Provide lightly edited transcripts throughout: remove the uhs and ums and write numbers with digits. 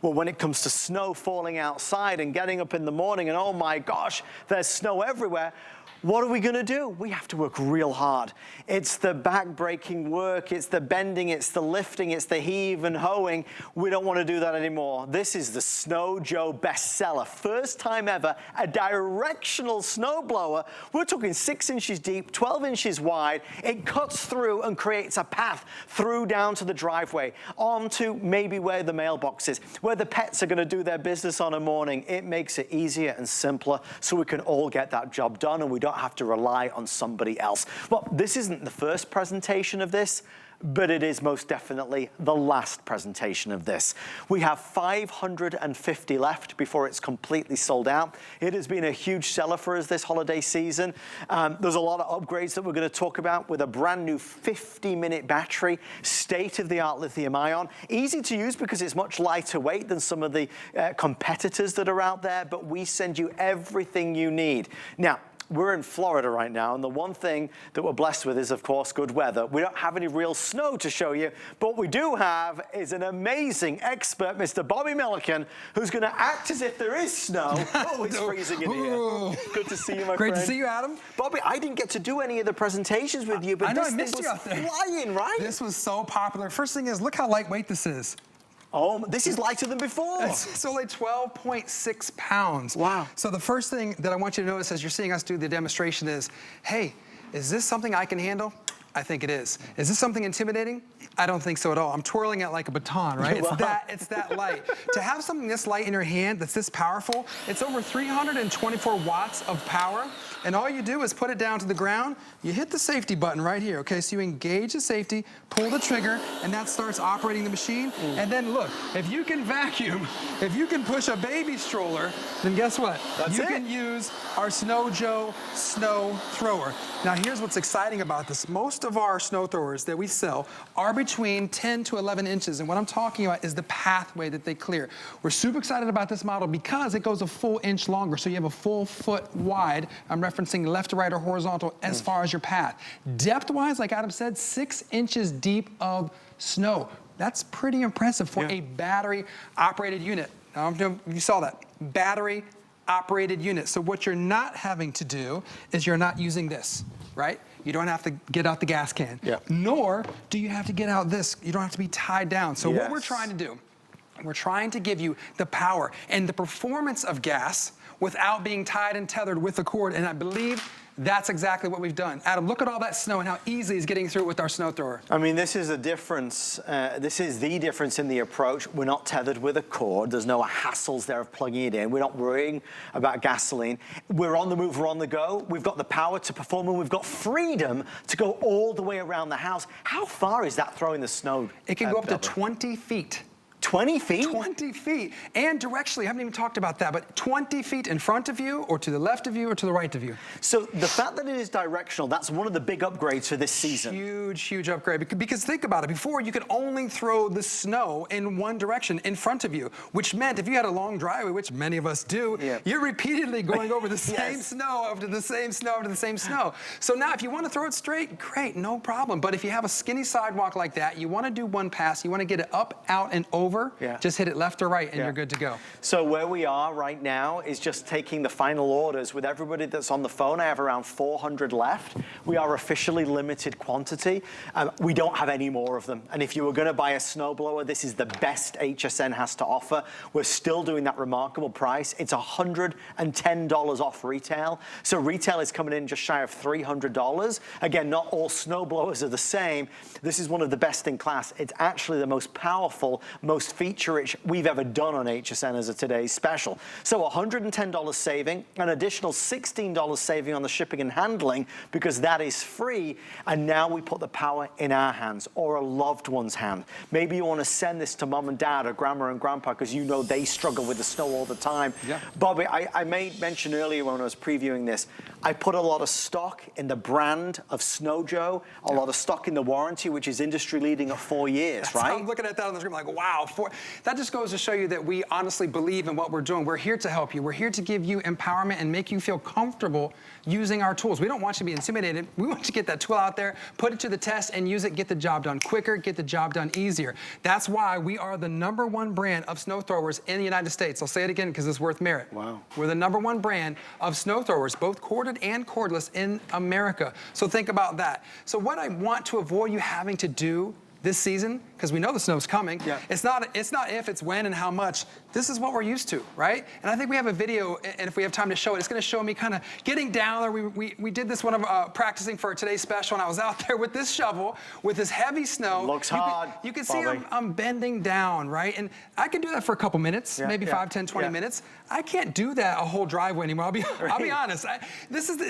Well, when it comes to snow falling outside and getting up in the morning and oh my gosh, there's snow everywhere, what are we gonna do? We have to work real hard. It's the back-breaking work, it's the bending, it's the lifting, it's the heave and hoeing. We don't wanna do that anymore. This is the Snow Joe bestseller. First time ever, a directional snowblower. We're talking 6 inches deep, 12 inches wide. It cuts through and creates a path through down to the driveway, onto maybe where the mailbox is, where the pets are gonna do their business on a morning. It makes it easier and simpler so we can all get that job done and we don't have to rely on somebody else. Well, this isn't the first presentation of this, but it is most definitely the last presentation of this. We have 550 left before it's completely sold out. It has been a huge seller for us this holiday season. There's a lot of upgrades that we're gonna talk about with a brand new 50-minute battery, state-of-the-art lithium ion. Easy to use because it's much lighter weight than some of the competitors that are out there, but we send you everything you need. Now, we're in Florida right now, and the one thing that we're blessed with is, of course, good weather. We don't have any real snow to show you, but what we do have is an amazing expert, Mr. Bobby Milliken, who's gonna act as if there is snow. Oh, it's freezing in here. Good to see you, my friend. Great to see you, Adam. Bobby, I didn't get to do any of the presentations with you, but I know, this I thing missed was you out there. flying, right? This was so popular. First thing is, look how lightweight this is. Oh, this is lighter than before. It's only 12.6 pounds. Wow. So the first thing that I want you to notice as you're seeing us do the demonstration is, hey, is this something I can handle? I think it is. Is this something intimidating? I don't think so at all. I'm twirling it like a baton, right? It's that light. To have something this light in your hand that's this powerful, it's over 324 watts of power. And all you do is put it down to the ground, you hit the safety button right here, okay? So you engage the safety, pull the trigger, and that starts operating the machine. And then look, if you can vacuum, if you can push a baby stroller, then guess what? You can use our Snow Joe snow thrower. Now here's what's exciting about this. Most of our snow throwers that we sell are between 10 to 11 inches. And what I'm talking about is the pathway that they clear. We're super excited about this model because it goes a full inch longer. So you have a full foot wide. I'm referencing left to right or horizontal as far as your path. Depth-wise, like Adam said, 6 inches deep of snow. That's pretty impressive for a battery-operated unit. Now, I don't know if you saw that. Battery-operated unit. So what you're not having to do is you're not using this, right? You don't have to get out the gas can. Nor do you have to get out this. You don't have to be tied down. So what we're trying to do, we're trying to give you the power and the performance of gas without being tied and tethered with a cord, and I believe that's exactly what we've done. Adam, look at all that snow and how easy it's getting through with our snow thrower. I mean, this is a difference. This is the difference in the approach. We're not tethered with a cord. There's no hassles there of plugging it in. We're not worrying about gasoline. We're on the move, we're on the go. We've got the power to perform, and we've got freedom to go all the way around the house. How far is that throwing the snow? It can go up to 20 feet. 20 feet? 20 feet. And directionally, I haven't even talked about that, but 20 feet in front of you, or to the left of you, or to the right of you. So the fact that it is directional, that's one of the big upgrades for this season. Huge, huge upgrade. Because think about it, before you could only throw the snow in one direction in front of you, which meant if you had a long driveway, which many of us do, you're repeatedly going over the same snow, over the same snow, over the same snow. So now if you want to throw it straight, great, no problem. But if you have a skinny sidewalk like that, you want to do one pass, you want to get it up, out, and over, just hit it left or right and you're good to go. So where we are right now is just taking the final orders with everybody that's on the phone. I have around 400 left. We are officially limited quantity. We don't have any more of them. And if you were going to buy a snowblower, this is the best HSN has to offer. We're still doing that remarkable price. It's $110 off retail. So retail is coming in just shy of $300. Again, not all snowblowers are the same. This is one of the best in class. It's actually the most powerful, most feature-rich we've ever done on HSN as a today's special. So $110 saving, an additional $16 saving on the shipping and handling because that is free, and now we put the power in our hands or a loved one's hand. Maybe you want to send this to mom and dad or grandma and grandpa because you know they struggle with the snow all the time. Bobby, I made mention earlier when I was previewing this, I put a lot of stock in the brand of Snow Joe, a lot of stock in the warranty, which is industry leading at 4 years, right? I'm looking at that on the screen like, wow. That just goes to show you that we honestly believe in what we're doing. We're here to help you. We're here to give you empowerment and make you feel comfortable using our tools. We don't want you to be intimidated. We want you to get that tool out there, put it to the test, and use it, get the job done quicker, get the job done easier. That's why we are the #1 brand of snow throwers in the United States. I'll say it again because it's worth merit. Wow. We're the #1 brand of snow throwers, both corded and cordless in America. So think about that. So what I want to avoid you having to do this season, because we know the snow's coming. Yeah. It's not if, it's when and how much. This is what we're used to, right? And I think we have a video, and if we have time to show it, it's gonna show me kind of getting down there. We did this one of practicing for today's special, and I was out there with this shovel, with this heavy snow. Looks hard, You can see Bobby. I'm bending down, right? And I can do that for a couple minutes, maybe 5, 10, 20 Yeah. minutes. I can't do that a whole driveway anymore. I'll be honest.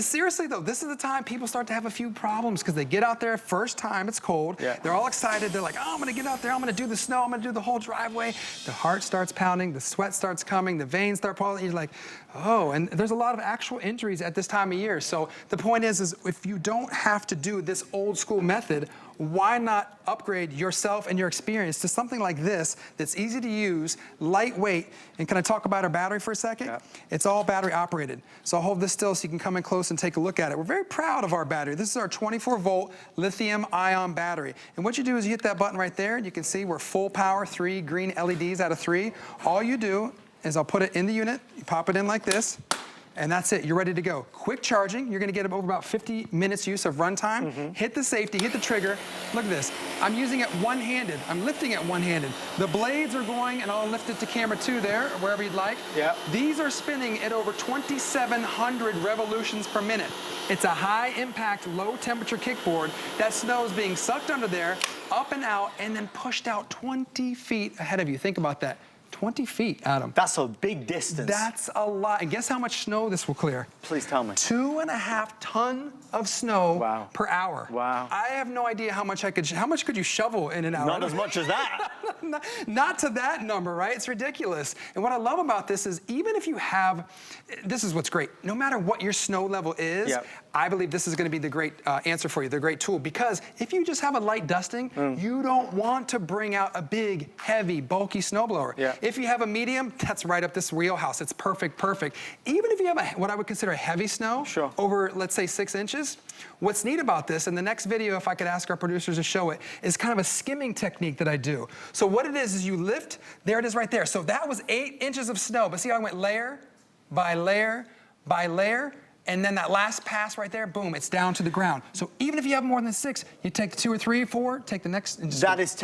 Seriously though, this is the time people start to have a few problems because they get out there first time, it's cold. Yeah. They're all excited. They're like, oh, I'm gonna get out there, I'm gonna do the snow, I'm gonna do the whole driveway. The heart starts pounding, the sweat starts coming, the veins start pulling. You're like, oh, and there's a lot of actual injuries at this time of year. So the point is if you don't have to do this old school method, why not upgrade yourself and your experience to something like this that's easy to use, lightweight, and can I talk about our battery for a second? Yeah. It's all battery operated. So I'll hold this still so you can come in close and take a look at it. We're very proud of our battery. This is our 24-volt lithium-ion battery. And what you do is you hit that button right there, and you can see we're full power, 3 green LEDs out of 3. All you do is I'll put it in the unit, you pop it in like this, and that's it, you're ready to go. Quick charging, you're gonna get over about 50 minutes use of runtime. Hit the safety, hit the trigger. Look at this, I'm using it one-handed. I'm lifting it one-handed. The blades are going, and I'll lift it to camera 2 there, or wherever you'd like. Yeah. These are spinning at over 2,700 revolutions per minute. It's a high-impact, low-temperature kickboard. That snow is being sucked under there, up and out, and then pushed out 20 feet ahead of you. Think about that. 20 feet, Adam. That's a big distance. That's a lot. And guess how much snow this will clear? Please tell me. 2.5 tons of snow per hour. Wow. I have no idea how much could you shovel in an hour? Not as much as that. Not to that number, right? It's ridiculous. And what I love about this is even if you have, this is what's great, no matter what your snow level is, I believe this is gonna be the great answer for you, the great tool, because if you just have a light dusting, you don't want to bring out a big, heavy, bulky snowblower. If you have a medium, that's right up this wheelhouse. It's perfect. Even if you have what I would consider a heavy snow, over, let's say 6 inches, what's neat about this, in the next video, if I could ask our producers to show it, is kind of a skimming technique that I do. So what it is you lift, there it is right there. So that was 8 inches of snow, but see how I went layer by layer by layer, and then that last pass right there, boom, it's down to the ground. So even if you have more than 6, you take 2 or 3 or 4, take the next. And just that is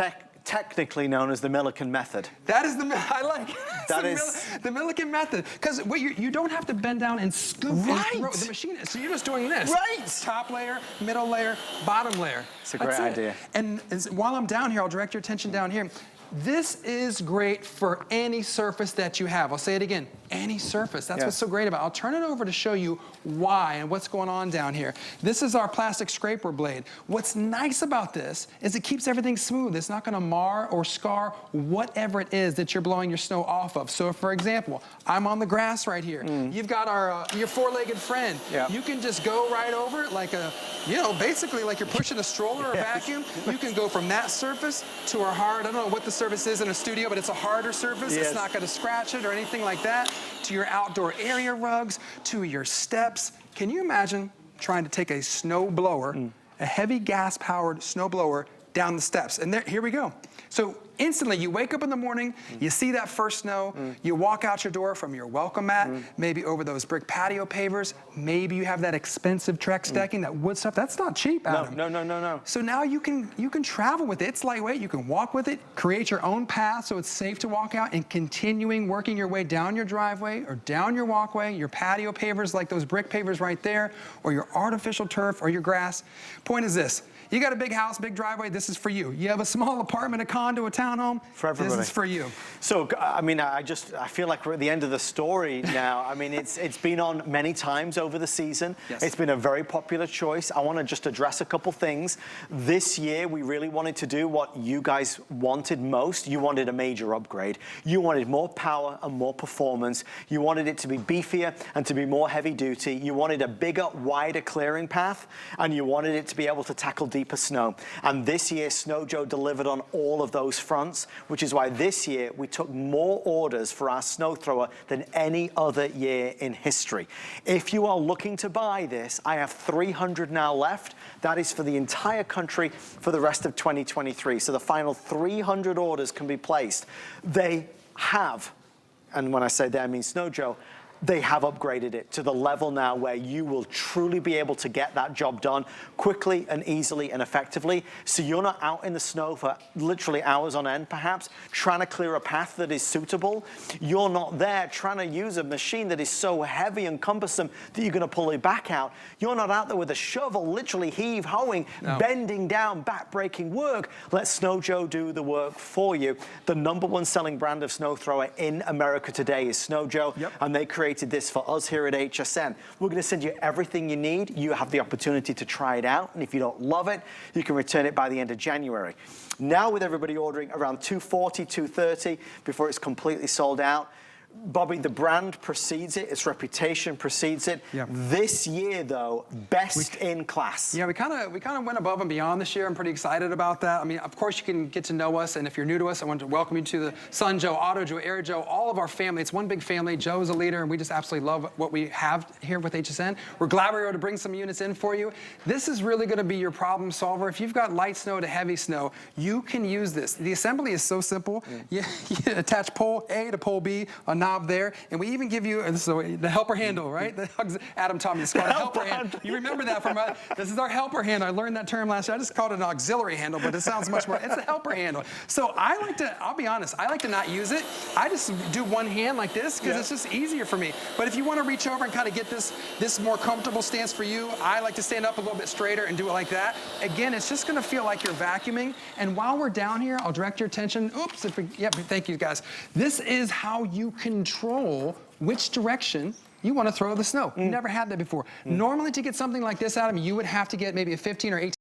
technically known as the Millikan method. That is I like it. That is the Millikan method. Because you don't have to bend down and scoop and throw the machine. So you're just doing this. Right. Top layer, middle layer, bottom layer. It's a great idea. And while I'm down here, I'll direct your attention down here. This is great for any surface that you have. I'll say it again, any surface. That's what's so great about it. I'll turn it over to show you why and what's going on down here. This is our plastic scraper blade. What's nice about this is it keeps everything smooth. It's not gonna mar or scar whatever it is that you're blowing your snow off of. So for example, I'm on the grass right here. You've got your 4-legged friend. You can just go right over it like basically like you're pushing a stroller or a vacuum. You can go from that surface to our hard, I don't know what the surface is in a studio, but it's a harder surface. It's not gonna scratch it or anything like that. To your outdoor area rugs, to your steps. Can you imagine trying to take a snow blower, a heavy gas-powered snow blower, down the steps? And here we go. So instantly, you wake up in the morning, you see that first snow, you walk out your door from your welcome mat, maybe over those brick patio pavers, maybe you have that expensive Trex decking, that wood stuff. That's not cheap, Adam. No. So now you can travel with it. It's lightweight, you can walk with it, create your own path so it's safe to walk out, and continuing working your way down your driveway or down your walkway, your patio pavers like those brick pavers right there, or your artificial turf or your grass. Point is this, you got a big house, big driveway, this is for you. You have a small apartment, a condo, a town, townhome, For everybody. this is for you. So, I mean, I feel like we're at the end of the story now. I mean, it's been on many times over the season. Yes. It's been a very popular choice. I want to just address a couple things. This year, we really wanted to do what you guys wanted most. You wanted a major upgrade. You wanted more power and more performance. You wanted it to be beefier and to be more heavy duty. You wanted a bigger, wider clearing path, and you wanted it to be able to tackle deeper snow. And this year, Snow Joe delivered on all of those fronts, which is why this year we took more orders for our snow thrower than any other year in history. If you are looking to buy this, I have 300 now left. That is for the entire country for the rest of 2023. So the final 300 orders can be placed. They have, and when I say they, I mean Snow Joe, they have upgraded it to the level now where you will truly be able to get that job done quickly and easily and effectively. So you're not out in the snow for literally hours on end, perhaps, trying to clear a path that is suitable. You're not there trying to use a machine that is so heavy and cumbersome that you're gonna pull it back out. You're not out there with a shovel, literally heave-hoeing, bending down, back-breaking work. Let Snow Joe do the work for you. The #1 selling brand of snow thrower in America today is Snow Joe, and they created this for us here at HSN. We're going to send you everything you need. You have the opportunity to try it out, and if you don't love it, you can return it by the end of January. Now with everybody ordering around 240, 230 before it's completely sold out, Bobby, the brand precedes it, its reputation precedes it. This year, though, best in class. Yeah, we kind of went above and beyond this year. I'm pretty excited about that. I mean, of course, you can get to know us, and if you're new to us, I want to welcome you to the Sun Joe, Auto Joe, Air Joe, all of our family. It's one big family. Joe's a leader, and we just absolutely love what we have here with HSN. We're glad we were able to bring some units in for you. This is really going to be your problem solver. If you've got light snow to heavy snow, you can use this. The assembly is so simple. You attach pole A to pole B, a knob there, and we even give you the helper handle, right? Adam taught me it's called a helper handle. You remember that from this is our helper handle. I learned that term last year. I just called it an auxiliary handle, but it sounds much more. It's a helper handle. So I like to, I'll be honest, I like to not use it. I just do one hand like this because it's just easier for me. But if you want to reach over and kind of get this more comfortable stance for you, I like to stand up a little bit straighter and do it like that. Again, it's just going to feel like you're vacuuming. And while we're down here, I'll direct your attention. Oops, thank you guys. This is how you control which direction you want to throw the snow. You've never had that before. Normally, to get something like this out of me, you would have to get maybe a 15 or 18